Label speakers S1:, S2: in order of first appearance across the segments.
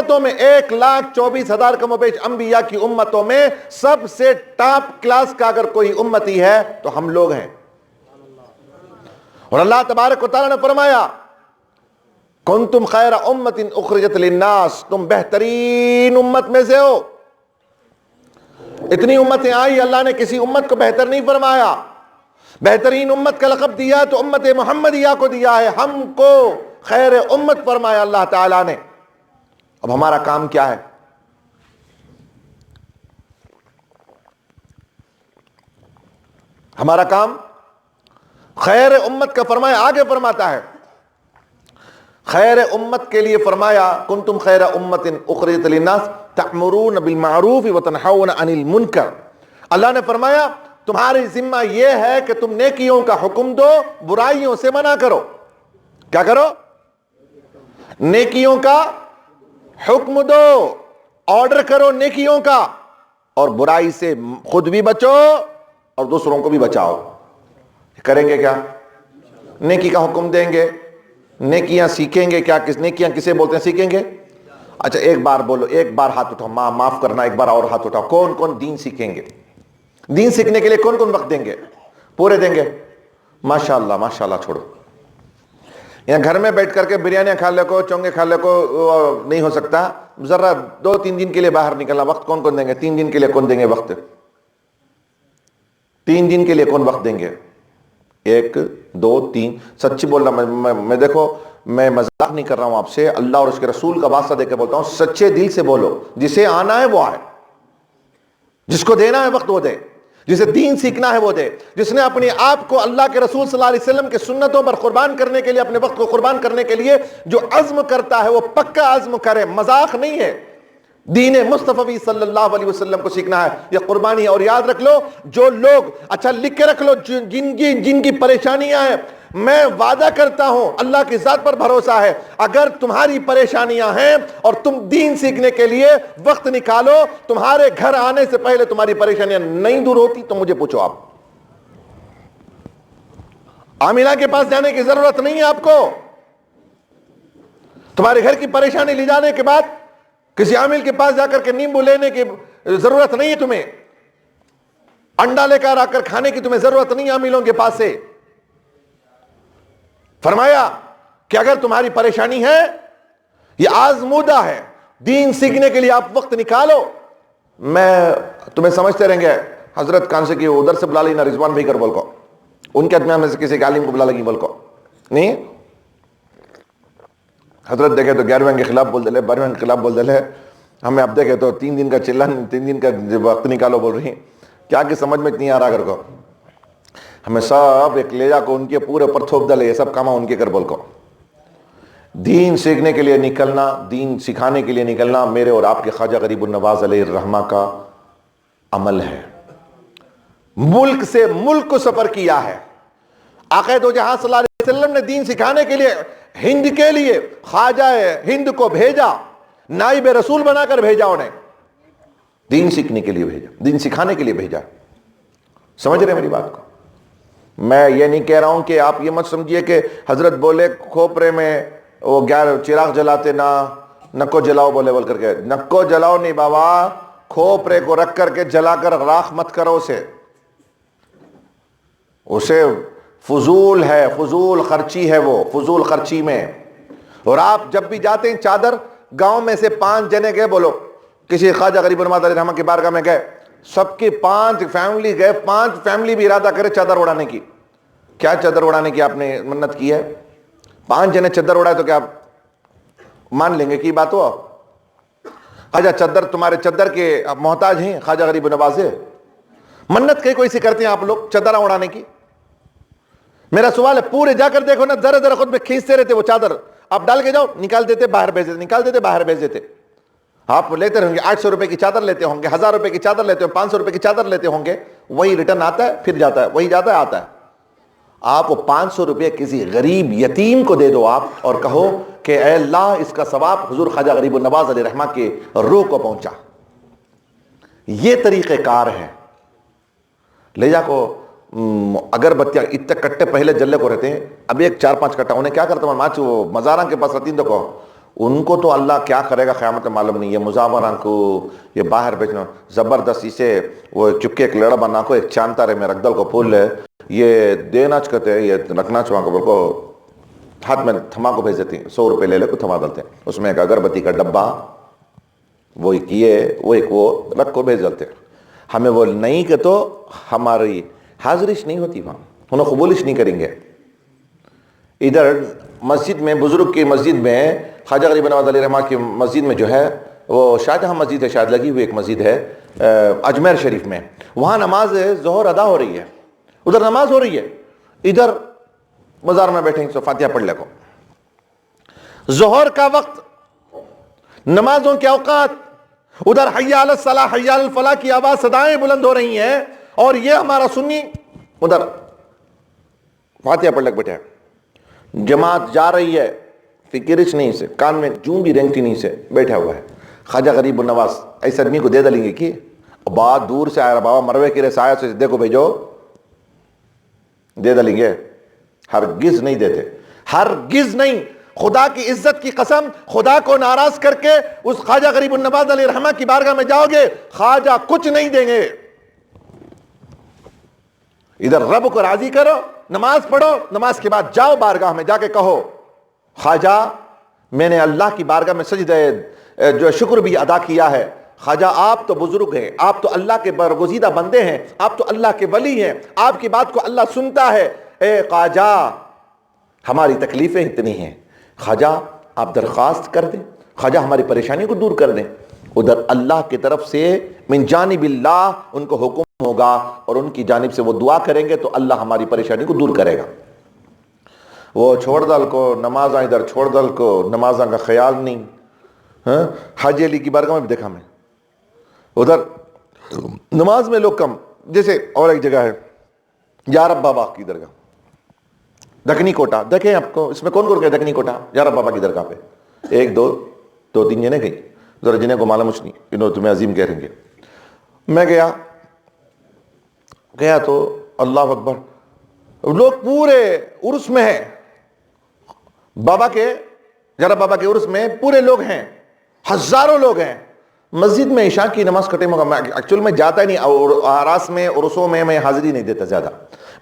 S1: امتوں میں 1,24,000 کم و بیش انبیاء کی امتوں میں سب سے ٹاپ کلاس کا اگر کوئی امتی ہے تو ہم لوگ ہیں. اور اللہ تبارک و تعالیٰ نے فرمایا کنتم خیر امت اخرجت للناس، تم بہترین امت میں سے ہو. اتنی امتیں آئی، اللہ نے کسی امت کو بہتر نہیں فرمایا. بہترین امت کا لقب دیا تو امت محمدیہ کو دیا ہے، ہم کو خیر امت فرمایا اللہ تعالیٰ نے. اب ہمارا کام کیا ہے؟ ہمارا کام خیر امت کا فرمایا. آگے فرماتا ہے خیر امت کے لیے فرمایا کنتم خیر امت اخرجت للناس تأمرون بالمعروف وتنہون عن المنکر. اللہ نے فرمایا تمہاری ذمہ یہ ہے کہ تم نیکیوں کا حکم دو، برائیوں سے منع کرو. کیا کرو؟ نیکیوں کا حکم دو، آرڈر کرو نیکیوں کا، اور برائی سے خود بھی بچو اور دوسروں کو بھی بچاؤ. کریں گے کیا؟ نیکی کا حکم دیں گے، نیکیاں سیکھیں گے. کیا نیکیاں کسے بولتے ہیں سیکھیں گے؟ اچھا ایک بار بولو، ایک بار ہاتھ اٹھاؤ، معاف کرنا، ایک بار اور ہاتھ اٹھاؤ. کون کون دین سیکھیں گے؟ دین سیکھنے کے لیے کون کون وقت دیں گے؟ پورے دیں گے؟ ماشاءاللہ ماشاءاللہ. چھوڑو، یہاں گھر میں بیٹھ کر کے بریانیاں کھا لے کو، چونگے کھا لے کو نہیں ہو سکتا. ذرا 2-3 دن کے لیے باہر نکلنا، وقت کون کون دیں گے؟ 3 دن کے لیے کون دیں گے وقت؟ 3 دن کے لیے کون وقت دیں گے؟ 1 2 3. سچی بولنا، میں دیکھو میں مذاق نہیں کر رہا ہوں آپ سے، اللہ اور اس کے رسول کا واسطہ دے کے بولتا ہوں، سچے دل سے بولو. جسے آنا ہے وہ آئے، جس کو دینا ہے وقت وہ دے، جسے دین سیکھنا ہے وہ دے، جس نے اپنے آپ کو اللہ کے رسول صلی اللہ علیہ وسلم کے سنتوں پر قربان کرنے کے لیے، اپنے وقت کو قربان کرنے کے لیے جو عزم کرتا ہے وہ پکا عزم کرے، مذاق نہیں ہے. دین مصطفی صلی اللہ علیہ وسلم کو سیکھنا ہے، یہ قربانی ہے. اور یاد رکھ لو جو لوگ، اچھا لکھ کے رکھ لو، جن کی پریشانیاں ہیں، میں وعدہ کرتا ہوں، اللہ کی ذات پر بھروسہ ہے، اگر تمہاری پریشانیاں ہیں اور تم دین سیکھنے کے لیے وقت نکالو، تمہارے گھر آنے سے پہلے تمہاری پریشانیاں نہیں دور ہوتی تو مجھے پوچھو. آپ عاملہ کے پاس جانے کی ضرورت نہیں ہے آپ کو. تمہارے گھر کی پریشانی لے جانے کے بعد کسی عامل کے پاس جا کر کے نیمبو لینے کی ضرورت نہیں ہے تمہیں. انڈا لے کر آ کر کھانے کی تمہیں ضرورت نہیں عاملوں کے پاس سے. فرمایا کہ اگر تمہاری پریشانی ہے، یہ آزمودہ ہے، دین سیکھنے کے لیے آپ وقت نکالو. میں تمہیں سمجھتے رہیں گے حضرت کان سے کہ ادھر سے بلا لینا رضوان بھائی کر بول کو، ان کے درمیان میں سے کسی عالم کو بلا لگی بول کو نہیں. حضرت دیکھے تو 11ویں کے خلاف بول دلے، 12ویں کے خلاف بول دلے. ہمیں اب دیکھے تو 3 دن کا چلن، 3 دن کا وقت نکالو بول رہی ہیں. کیا کہ سمجھ میں اتنی آ رہا کر کو، ہمیں سب ایک لے جا کو ان کے پورے پر تھوپ ڈالے، یہ سب کاما ان کے کر بول کو. دین سیکھنے کے لیے نکلنا، دین سکھانے کے لیے نکلنا میرے اور آپ کے خواجہ غریب النواز علیہ الرحمہ کا عمل ہے. ملک سے ملک کو سفر کیا ہے. آقا دو جہاں صلی اللہ علیہ وسلم نے دین سکھانے کے لیے ہند کے لیے خواجہ ہند کو بھیجا، نائب رسول بنا کر بھیجا، انہیں دین سیکھنے کے لیے بھیجا، دین سکھانے کے لیے بھیجا. سمجھ رہے میری بات کو؟ میں یہ نہیں کہہ رہا ہوں کہ آپ یہ مت سمجھیے کہ حضرت بولے کھوپرے میں وہ 11 چراغ جلاتے نا، نکو جلاؤ بولے بول کر کے. نکو جلاؤ نہیں بابا، کھوپرے کو رکھ کر کے جلا کر راکھ مت کرو اسے فضول ہے، فضول خرچی ہے، وہ فضول خرچی میں. اور آپ جب بھی جاتے ہیں چادر، گاؤں میں سے 5 جنے گئے، بولو کسی خواجہ غریب النواز علیہ الرحمہ کی بارگاہ میں گئے، سب کی 5 فیملی گئے، 5 فیملی بھی ارادہ کرے چادر اڑانے کی. کیا چادر اڑانے کی آپ نے منت کی ہے؟ 5 جنے چادر اڑائے تو کیا مان لیں گے کہ بات ہو؟ خواجہ چادر، تمہارے چادر کے محتاج ہیں خواجہ غریب النواز ہے. منت کہیں کوئی سی کرتے ہیں آپ لوگ چادر اڑانے کی؟ میرا سوال ہے، پورے جا کر دیکھو نا، ذرا ذرا خود میں کھینچتے رہتے وہ چادر، آپ ڈال کے جاؤ، نکال دیتے باہر بھیج دیتے، نکال دیتے باہر بھیج دیتے. آپ لیتے ہوں گے 800 روپے کی چادر لیتے ہوں گے، 1000 روپے کی چادر لیتے ہوں، 500 روپے کی چادر لیتے ہوں گے، وہی ریٹرن آتا ہے پھر جاتا ہے، وہی جاتا ہے آتا ہے. آپ وہ 500 روپے کسی غریب یتیم کو دے دو آپ، اور کہو کہ اے اللہ اس کا ثواب حضور خواجہ غریب النواز علیہ الرحمہ کے روح کو پہنچا. یہ طریقہ کار ہے. لے جا کو اگر بتیا اتنے کٹے پہلے جلے کو رہتے ہیں، اب ایک 4-5 کٹا انہیں کیا کرتا ہوں ماچ وہ مزاراں کے پاس رہتی تو کو ان کو تو اللہ کیا کرے گا قیامت میں معلوم نہیں. یہ مزاوران کو یہ باہر بھیجنا زبردستی سے وہ چپکے ایک لڑا بنا کو ایک چانتا رہے میں رکدل کو پھول لے یہ دینا چکتے ہیں یہ رکھنا چاہاں کو بول کو ہاتھ میں تھما کو بھیج دیتے ہیں. 100 روپے لے لے کو تھما ڈالتے ہیں اس میں ایک اگربتی کا ڈبہ وہ کیے وہ ایک وہ رکھ کو بھیج ڈالتے ہیں. ہمیں وہ نہیں کہ تو ہماری حاضریش نہیں ہوتی وہاں انہوں قبولش نہیں کریں گے. ادھر مسجد میں بزرگ کی مسجد میں خواجہ غریب نواز علیہ رحمہ کی مسجد میں جو ہے وہ شاہجہاں مسجد ہے شاید لگی ہوئی ایک مسجد ہے اجمیر شریف میں. وہاں نماز ظہر ادا ہو رہی ہے ادھر نماز ہو رہی ہے ادھر بازار میں بیٹھیں سو فاتحہ پڑھ لے کو. ظہر کا وقت نمازوں کے اوقات ادھر حی علی الصلاۃ حی علی الفلاح کی آواز صدائیں بلند ہو رہی ہیں اور یہ ہمارا سنی ادھر فاتحہ پڑھ لے بیٹھے ہیں. جماعت جا رہی ہے فکرش نہیں سے کان میں جوں بھی رینگتی نہیں سے بیٹھا ہوا ہے. خواجہ غریب النواز ایسے آدمی کو دے دلیں گے کہ بات دور سے آیا بابا مروے کی رسایت سے دیکھو بھیجو دے دلیں گے؟ ہرگز نہیں دیتے ہرگز نہیں. خدا کی عزت کی قسم خدا کو ناراض کر کے اس خواجہ غریب النواز علیہ رحمہ کی بارگاہ میں جاؤ گے خواجہ کچھ نہیں دیں گے. ادھر رب کو راضی کرو نماز پڑھو نماز کے بعد جاؤ بارگاہ میں جا کے کہو خواجہ میں نے اللہ کی بارگاہ میں سجدہ جو شکر بھی ادا کیا ہے. خواجہ آپ تو بزرگ ہیں آپ تو اللہ کے برگزیدہ بندے ہیں آپ تو اللہ کے ولی ہیں آپ کی بات کو اللہ سنتا ہے. اے خواجہ ہماری تکلیفیں اتنی ہیں خواجہ آپ درخواست کر دیں خواجہ ہماری پریشانی کو دور کر دیں. ادھر اللہ کی طرف سے من جانب اللہ ان کو حکم ہوگا اور ان کی جانب سے وہ دعا کریں گے تو اللہ ہماری پریشانی کو دور کرے گا. وہ چھوڑ دل کو نمازاں ادھر چھوڑ دل کو نمازاں کا خیال نہیں. حاجی علی کی بارگاہ میں بھی دیکھا میں ادھر نماز میں لوگ کم. جیسے اور ایک جگہ ہے یارب بابا کی درگاہ دکنی کوٹا دیکھیں آپ کو اس میں کون کون گئے دکنی کوٹا یارب بابا کی درگاہ پہ 1 2 3 جنے گئی ذرا جنہیں کو معلوم کچھ نہیں انہوں تمہیں عظیم کہہ رہیں گے. میں گیا تو اللہ اکبر لوگ پورے عرس میں ہیں بابا کے یارب بابا کے عرس میں پورے لوگ ہیں ہزاروں لوگ ہیں. مسجد میں عشاء کی نماز کٹے میں ایکچوئل میں جاتا ہی نہیں آراس میں عرسوں میں حاضری نہیں دیتا زیادہ.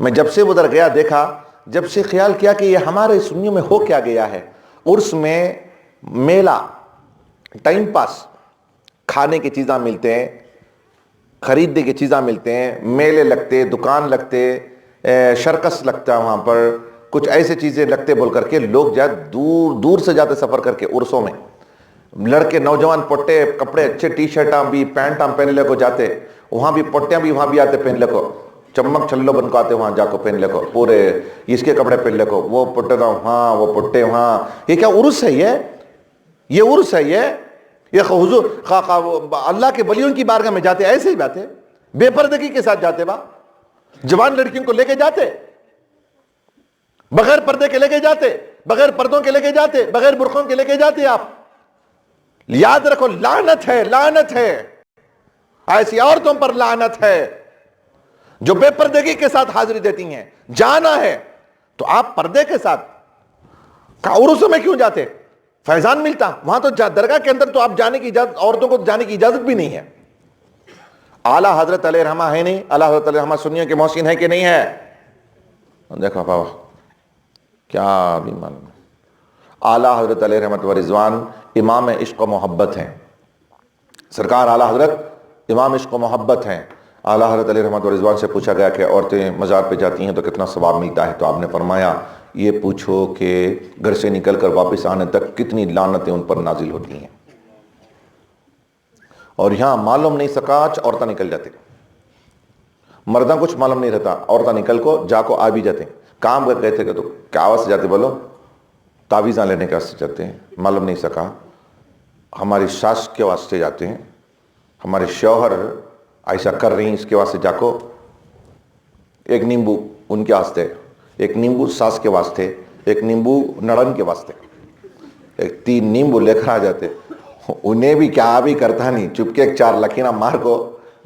S1: میں جب سے ادھر گیا دیکھا جب سے خیال کیا کہ یہ ہمارے سنیوں میں ہو کیا گیا ہے. عرس میں میلہ ٹائم پاس کھانے کی چیزاں ملتے ہیں خریدنے کی چیزیں ملتے ہیں میلے لگتے دکان لگتے شرکس لگتا ہے وہاں پر کچھ ایسے چیزیں لگتے بول کر کے لوگ جائے دور دور سے جاتے سفر کر کے عرسوں میں. لڑکے نوجوان پٹے کپڑے اچھے ٹی شرٹاں بھی پینٹاں پہن لے کو جاتے وہاں بھی پٹیاں بھی وہاں بھی آتے پہن لے کو چمک چھلو بن کو آتے وہاں جا کو پہن لے کو پورے اس کے کپڑے پہن لے کو وہ پٹے وہاں وہ پٹے وہاں. یہ کیا عرس ہے یہ عرس ہے یہ حضور اللہ کے ولیوں کی بارگاہ میں جاتے ایسے ہی باتیں بے پردگی کے ساتھ جاتے جوان لڑکیوں کو لے کے جاتے بغیر پردے کے لے کے جاتے بغیر پردوں کے لے کے جاتے بغیر برقعوں کے لے کے جاتے. آپ یاد رکھو لعنت ہے ایسی عورتوں پر لعنت ہے جو بے پردگی کے ساتھ حاضری دیتی ہیں. جانا ہے تو آپ پردے کے ساتھ عرسوں میں کیوں جاتے؟ فیضان ملتا وہاں تو درگاہ کے اندر تو آپ جانے کی اجازت عورتوں کو جانے کی اجازت بھی نہیں ہے. اعلیٰ حضرت علیہ رحمہ ہے نہیں اعلیٰ حضرت علیہ رحمہ سنیوں کے محسن ہے کہ نہیں ہے؟ دیکھو بابا کیا بھی معلوم. اعلیٰ حضرت علیہ رحمت و رضوان امام عشق و محبت ہیں. سرکار اعلیٰ حضرت امام عشق و محبت ہیں. اعلیٰ حضرت علیہ رحمت و رضوان سے پوچھا گیا کہ عورتیں مزار پہ جاتی ہیں تو کتنا ثواب ملتا ہے؟ تو آپ نے فرمایا یہ پوچھو کہ گھر سے نکل کر واپس آنے تک کتنی لعنتیں ان پر نازل ہوتی ہیں. اور یہاں معلوم نہیں سکا عورتیں نکل جاتے مردہ کچھ معلوم نہیں رہتا عورتیں نکل کو جا کو آ بھی جاتے ہیں. کام کر گئے تھے کہ تو کیا آواز سے جاتے بولو تعویذاں لینے کے واسطے جاتے ہیں معلوم نہیں سکا. ہماری ساس کے واسطے جاتے ہیں ہمارے شوہر ایسا کر رہی ہیں اس کے واسطے جا کو ایک نیمبو ان کے واسطے ایک نیمبو ساس کے واسطے ایک نیمبو نڑن کے واسطے 3 نیمبو لے کر آ جاتے. انہیں بھی کیا بھی کرتا نہیں چپ کے 4 لکینا مار کو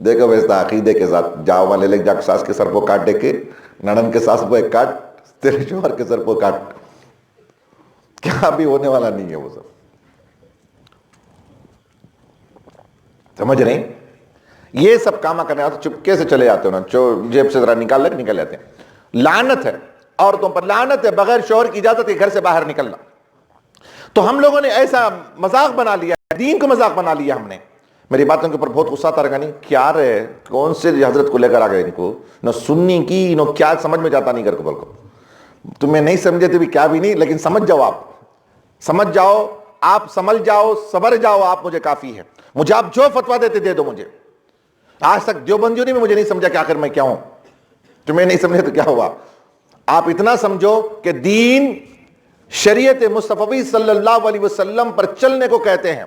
S1: دیکھو ویسا عقیدے کے ساتھ جاؤ والے لے جا ساس کے سر کو کاٹ دے کے نڑن کے ساس کو ایک کاٹ تیرے شوہر کے سر کو کاٹ. کیا بھی ہونے والا نہیں ہے وہ سب. سمجھ رہے ہیں؟ یہ سب کام کرنے آتے چپکے سے چلے جاتے ہو نا، جیب سے ذرا نکال لے نکل جاتے ہیں۔ لعنت ہے عورتوں پر، لعنت ہے بغیر شوہر کی اجازت کے گھر سے باہر نکلنا۔ تو ہم لوگوں نے ایسا مذاق بنا لیا، دین کو مذاق بنا لیا ہم نے۔ میری باتوں کے اوپر بہت غصہ آتا رہا، نہیں کیا رہے کون سے حضرت کو لے کر آ گئے، ان کو نہ سننی کی نہ کیا سمجھ میں جاتا نہیں، گھر کو بول کو تمہیں نہیں سمجھے تو بھی کیا بھی نہیں، لیکن سمجھ جاؤ، آپ سمجھ جاؤ، آپ سمجھ جاؤ، صبر جاؤ، آپ مجھے کافی ہے، مجھے آپ جو فتویٰ دیتے دے دو مجھے۔ آج تک دیوبندیوں نے بھی مجھے نہیں سمجھا کہ آخر میں کیا ہوں، تمہیں نہیں سمجھے تو کیا ہوا۔ آپ اتنا سمجھو کہ دین شریعت مصطفی صلی اللہ علیہ وسلم پر چلنے کو کہتے ہیں،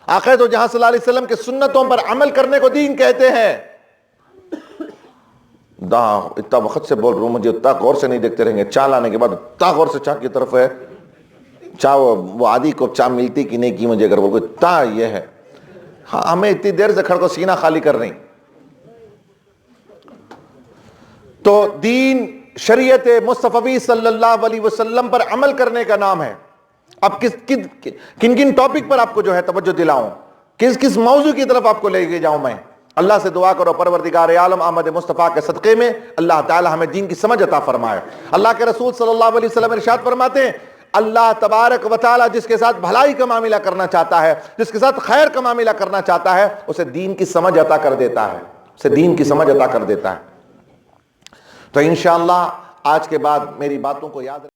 S1: آخر تو جہاں صلی اللہ علیہ وسلم کے سنتوں پر عمل کرنے کو دین کہتے ہیں۔ اتنا وقت سے بول رہا ہوں، مجھے اتنا غور سے نہیں دیکھتے رہیں گے، چاہ لانے کے بعد اتنا غور سے چاہ کی طرف ہے، چاہ وہ آدھی کو چاہ ملتی کہ نہیں کی مجھے، اگر بول کو اتنا یہ ہے، ہاں ہمیں اتنی دیر سے کھڑ کو سینہ خالی کر رہی۔ تو دین شریعت مصطفی صلی اللہ علیہ وسلم پر عمل کرنے کا نام ہے۔ اب کن کن ٹاپک پر آپ کو جو ہے توجہ دلاؤں، کس موضوع کی طرف آپ کو لے کے جاؤں میں؟ اللہ سے دعا کرو پروردگار عالم احمد مصطفیٰ کے صدقے میں اللہ تعالی ہمیں دین کی سمجھ عطا فرمائے۔ اللہ کے رسول صلی اللہ علیہ وسلم ارشاد فرماتے ہیں، اللہ تبارک و تعالی جس کے ساتھ بھلائی کا معاملہ کرنا چاہتا ہے، جس کے ساتھ خیر کا معاملہ کرنا چاہتا ہے، اسے دین کی سمجھ عطا کر دیتا ہے، اسے دین کی سمجھ عطا کر دیتا ہے۔ تو انشاءاللہ آج کے بعد میری باتوں کو یاد